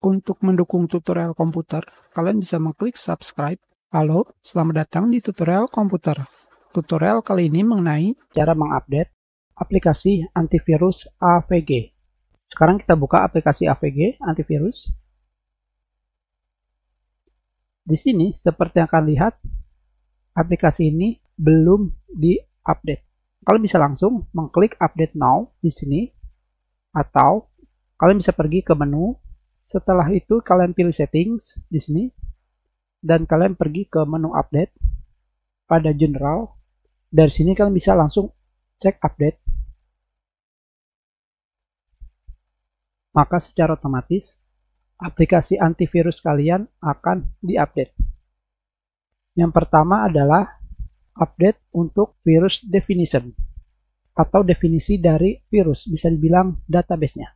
Untuk mendukung tutorial komputer, kalian bisa mengklik subscribe. Halo, selamat datang di tutorial komputer. Tutorial kali ini mengenai cara mengupdate aplikasi antivirus AVG. Sekarang kita buka aplikasi AVG antivirus. Di sini seperti yang kalian lihat, aplikasi ini belum diupdate. Kalian bisa langsung mengklik update now di sini, atau kalian bisa pergi ke menu. Setelah itu kalian pilih settings di sini dan kalian pergi ke menu update pada general. Dari sini kalian bisa langsung cek update. Maka secara otomatis aplikasi antivirus kalian akan diupdate. Yang pertama adalah update untuk virus definition atau definisi dari virus, bisa dibilang database-nya.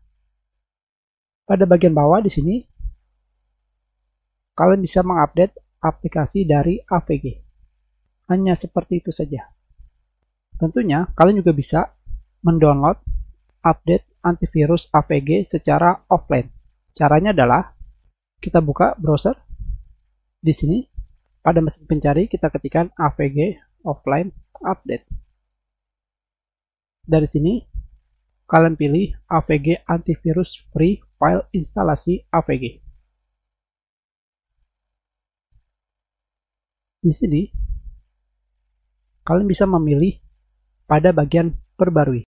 Pada bagian bawah di sini, kalian bisa mengupdate aplikasi dari AVG. Hanya seperti itu saja. Tentunya, kalian juga bisa mendownload update antivirus AVG secara offline. Caranya adalah, kita buka browser. Di sini, pada mesin pencari, kita ketikkan AVG offline update. Dari sini, kalian pilih AVG antivirus free file instalasi AVG. Di sini, kalian bisa memilih pada bagian perbarui.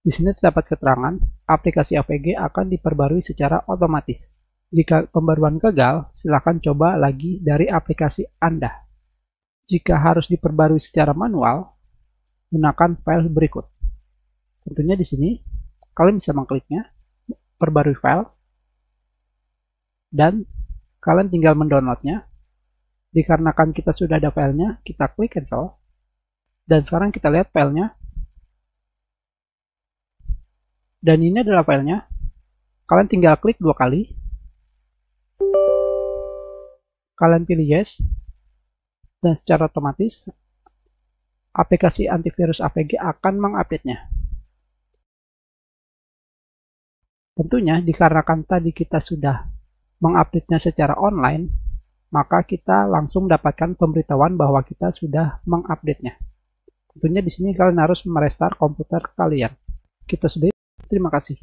Di sini terdapat keterangan aplikasi AVG akan diperbarui secara otomatis. Jika pembaruan gagal, silakan coba lagi dari aplikasi Anda. Jika harus diperbarui secara manual, gunakan file berikut. Tentunya di sini, kalian bisa mengkliknya, perbarui file, dan kalian tinggal mendownloadnya. Dikarenakan kita sudah ada filenya, kita klik cancel. Dan sekarang kita lihat filenya. Dan ini adalah filenya. Kalian tinggal klik 2 kali. Kalian pilih yes. Dan secara otomatis, aplikasi antivirus AVG akan mengupdate-nya. Tentunya dikarenakan tadi kita sudah mengupdate-nya secara online, maka kita langsung dapatkan pemberitahuan bahwa kita sudah mengupdate-nya. Tentunya di sini kalian harus merestart komputer kalian. Kita sudah. Terima kasih.